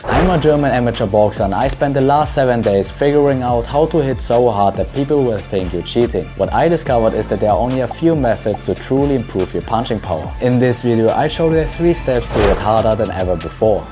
I'm a German amateur boxer and I spent the last 7 days figuring out how to hit so hard that people will think you're cheating. What I discovered is that there are only a few methods to truly improve your punching power. In this video I show you 3 steps to hit harder than ever before.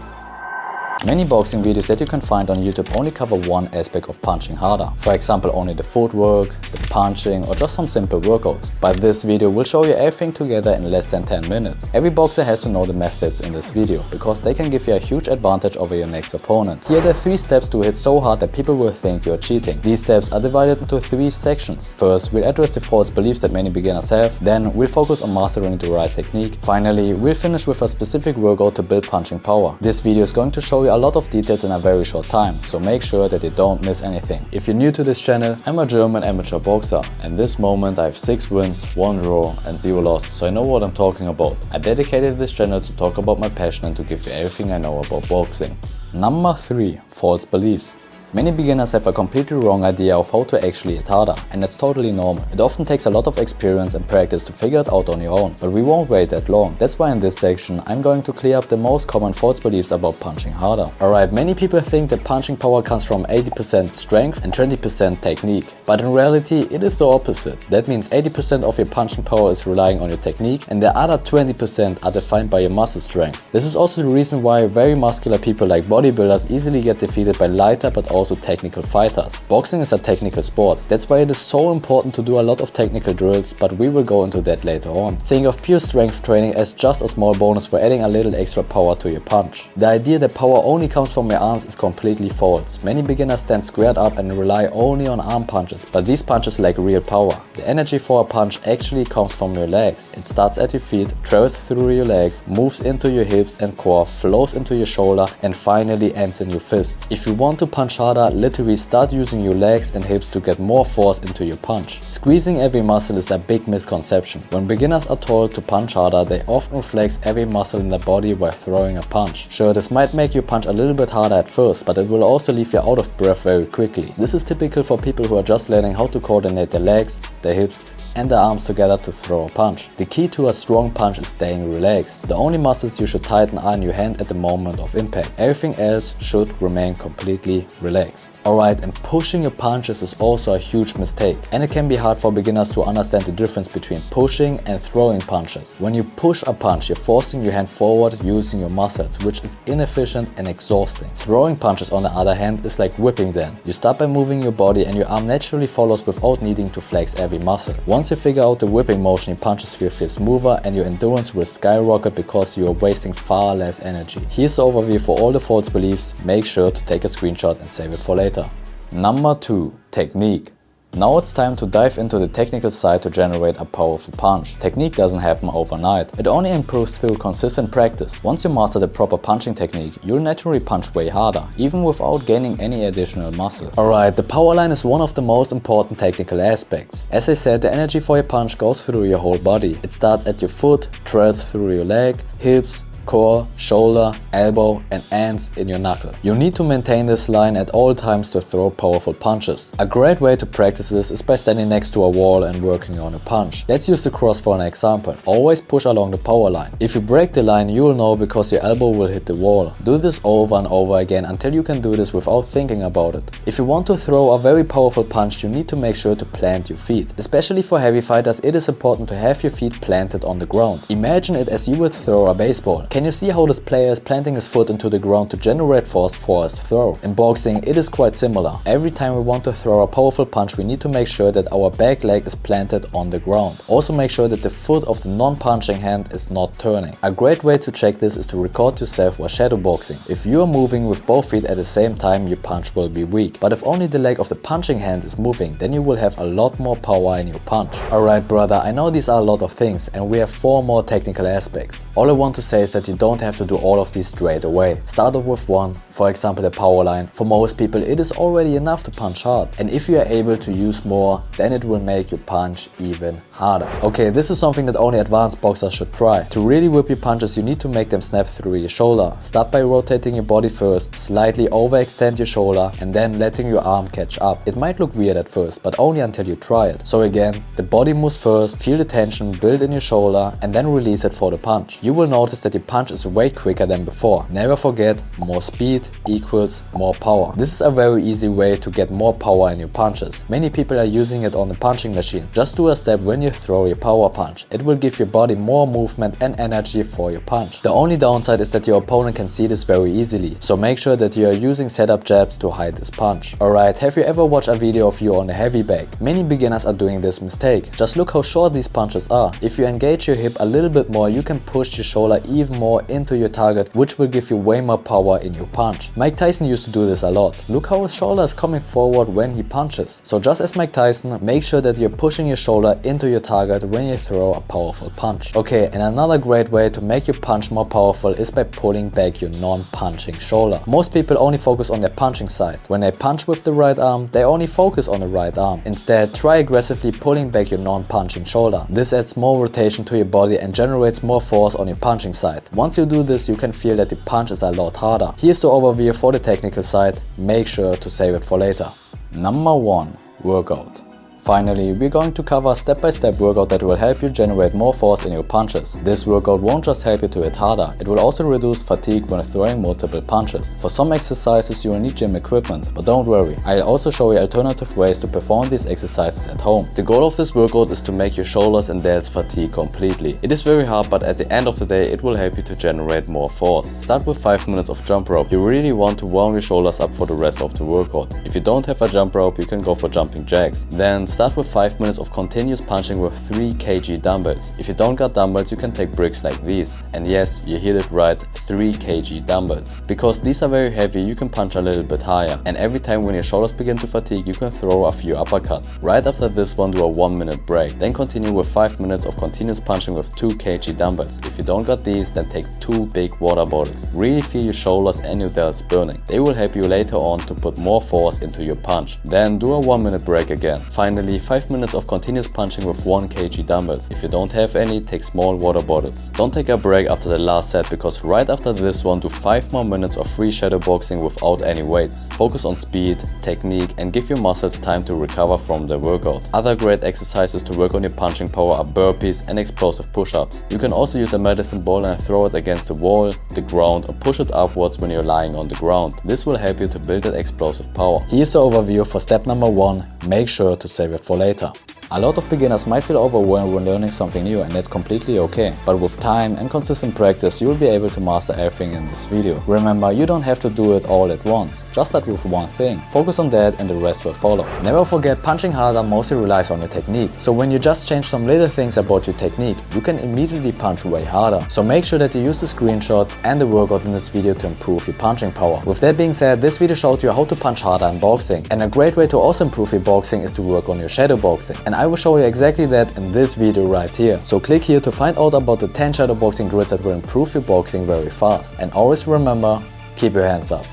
Many boxing videos that you can find on YouTube only cover one aspect of punching harder. For example, only the footwork, the punching, or just some simple workouts. But this video will show you everything together in less than 10 minutes. Every boxer has to know the methods in this video, because they can give you a huge advantage over your next opponent. Here are the 3 steps to hit so hard that people will think you're cheating. These steps are divided into 3 sections. First, we'll address the false beliefs that many beginners have. Then, we'll focus on mastering the right technique. Finally, we'll finish with a specific workout to build punching power. This video is going to show you a lot of details in a very short time, so make sure that you don't miss anything. If you're new to this channel, I'm a German amateur boxer. At this moment I have 6 wins, 1 draw and 0 losses, so I know what I'm talking about. I dedicated this channel to talk about my passion and to give you everything I know about boxing. Number 3. False beliefs. Many beginners have a completely wrong idea of how to actually hit harder, and that's totally normal. It often takes a lot of experience and practice to figure it out on your own, but we won't wait that long. That's why in this section I'm going to clear up the most common false beliefs about punching harder. Alright, many people think that punching power comes from 80% strength and 20% technique, but in reality it is the opposite. That means 80% of your punching power is relying on your technique and the other 20% are defined by your muscle strength. This is also the reason why very muscular people like bodybuilders easily get defeated by lighter but also technical fighters. Boxing is a technical sport. That's why it is so important to do a lot of technical drills, but we will go into that later on. Think of pure strength training as just a small bonus for adding a little extra power to your punch. The idea that power only comes from your arms is completely false. Many beginners stand squared up and rely only on arm punches, but these punches lack real power. The energy for a punch actually comes from your legs. It starts at your feet, travels through your legs, moves into your hips and core, flows into your shoulder and finally ends in your fist. If you want to punch harder, literally start using your legs and hips to get more force into your punch. Squeezing every muscle is a big misconception. When beginners are told to punch harder, they often flex every muscle in their body while throwing a punch. Sure, this might make you punch a little bit harder at first, but it will also leave you out of breath very quickly. This is typical for people who are just learning how to coordinate their legs, their hips and their arms together to throw a punch. The key to a strong punch is staying relaxed. The only muscles you should tighten are in your hand at the moment of impact. Everything else should remain completely relaxed. Alright, and pushing your punches is also a huge mistake, and it can be hard for beginners to understand the difference between pushing and throwing punches. When you push a punch, you're forcing your hand forward using your muscles, which is inefficient and exhausting. Throwing punches on the other hand is like whipping them. You start by moving your body and your arm naturally follows without needing to flex every muscle. Once you figure out the whipping motion, your punches will feel smoother and your endurance will skyrocket because you are wasting far less energy. Here's the overview for all the false beliefs. Make sure to take a screenshot and save it for later. Number 2. Technique. Now it's time to dive into the technical side to generate a powerful punch. Technique doesn't happen overnight. It only improves through consistent practice. Once you master the proper punching technique, you'll naturally punch way harder, even without gaining any additional muscle. Alright, the power line is one of the most important technical aspects. As I said, the energy for your punch goes through your whole body. It starts at your foot, travels through your leg, hips, core, shoulder, elbow and ends in your knuckle. You need to maintain this line at all times to throw powerful punches. A great way to practice this is by standing next to a wall and working on a punch. Let's use the cross for an example. Always push along the power line. If you break the line, you will know because your elbow will hit the wall. Do this over and over again until you can do this without thinking about it. If you want to throw a very powerful punch, you need to make sure to plant your feet. Especially for heavy fighters, it is important to have your feet planted on the ground. Imagine it as you would throw a baseball. Can you see how this player is planting his foot into the ground to generate force for his throw? In boxing, it is quite similar. Every time we want to throw a powerful punch, we need to make sure that our back leg is planted on the ground. Also make sure that the foot of the non-punching hand is not turning. A great way to check this is to record yourself while shadow boxing. If you are moving with both feet at the same time, your punch will be weak. But if only the leg of the punching hand is moving, then you will have a lot more power in your punch. Alright brother, I know these are a lot of things and we have 4 more technical aspects. All I want to say is that you don't have to do all of these straight away. Start off with one, for example the power line. For most people it is already enough to punch hard, and if you are able to use more, then it will make your punch even harder. Okay, this is something that only advanced boxers should try. To really whip your punches, you need to make them snap through your shoulder. Start by rotating your body first, slightly overextend your shoulder and then letting your arm catch up. It might look weird at first, but only until you try it. So again, the body moves first, feel the tension build in your shoulder and then release it for the punch. You will will notice that your punch is way quicker than before. Never forget, more speed equals more power. This is a very easy way to get more power in your punches. Many people are using it on the punching machine. Just do a step when you throw your power punch. It will give your body more movement and energy for your punch. The only downside is that your opponent can see this very easily, so make sure that you are using setup jabs to hide this punch. Alright, have you ever watched a video of you on a heavy bag? Many beginners are doing this mistake. Just look how short these punches are. If you engage your hip a little bit more, you can push your shoulder even more into your target, which will give you way more power in your punch. Mike Tyson used to do this a lot. Look how his shoulder is coming forward when he punches. So just as Mike Tyson, make sure that you're pushing your shoulder into your target when you throw a powerful punch. Okay, and another great way to make your punch more powerful is by pulling back your non-punching shoulder. Most people only focus on their punching side. When they punch with the right arm, they only focus on the right arm. Instead, try aggressively pulling back your non-punching shoulder. This adds more rotation to your body and generates more force on your punching side. Once you do this, you can feel that the punch is a lot harder. Here's the overview for the technical side. Make sure to save it for later. Number 1. Workout. Finally, we're going to cover a step-by-step workout that will help you generate more force in your punches. This workout won't just help you to hit harder, it will also reduce fatigue when throwing multiple punches. For some exercises you will need gym equipment, but don't worry, I'll also show you alternative ways to perform these exercises at home. The goal of this workout is to make your shoulders and delts fatigue completely. It is very hard, but at the end of the day it will help you to generate more force. Start with 5 minutes of jump rope. You really want to warm your shoulders up for the rest of the workout. If you don't have a jump rope, you can go for jumping jacks. Then start with 5 minutes of continuous punching with 3 kg dumbbells. If you don't got dumbbells, you can take bricks like these. And yes, you heard it right, 3 kg dumbbells. Because these are very heavy, you can punch a little bit higher. And every time when your shoulders begin to fatigue, you can throw a few uppercuts. Right after this one, do a 1 minute break. Then continue with 5 minutes of continuous punching with 2 kg dumbbells. If you don't got these, then take 2 big water bottles. Really feel your shoulders and your delts burning. They will help you later on to put more force into your punch. Then do a 1 minute break again. Finally, 5 minutes of continuous punching with 1 kg dumbbells. If you don't have any, take small water bottles. Don't take a break after the last set, because right after this one, do 5 more minutes of free shadow boxing without any weights. Focus on speed, technique, and give your muscles time to recover from the workout. Other great exercises to work on your punching power are burpees and explosive push-ups. You can also use a medicine ball and throw it against the wall, the ground, or push it upwards when you're lying on the ground. This will help you to build that explosive power. Here's the overview for step number 1. Make sure to save it for later. A lot of beginners might feel overwhelmed when learning something new, and that's completely okay. But with time and consistent practice, you'll be able to master everything in this video. Remember, you don't have to do it all at once. Just start with one thing. Focus on that and the rest will follow. Never forget, punching harder mostly relies on your technique. So when you just change some little things about your technique, you can immediately punch way harder. So make sure that you use the screenshots and the workout in this video to improve your punching power. With that being said, this video showed you how to punch harder in boxing. And a great way to also improve your boxing is to work on your shadow boxing. And I will show you exactly that in this video right here. So click here to find out about the 10 shadow boxing drills that will improve your boxing very fast. And always remember, keep your hands up.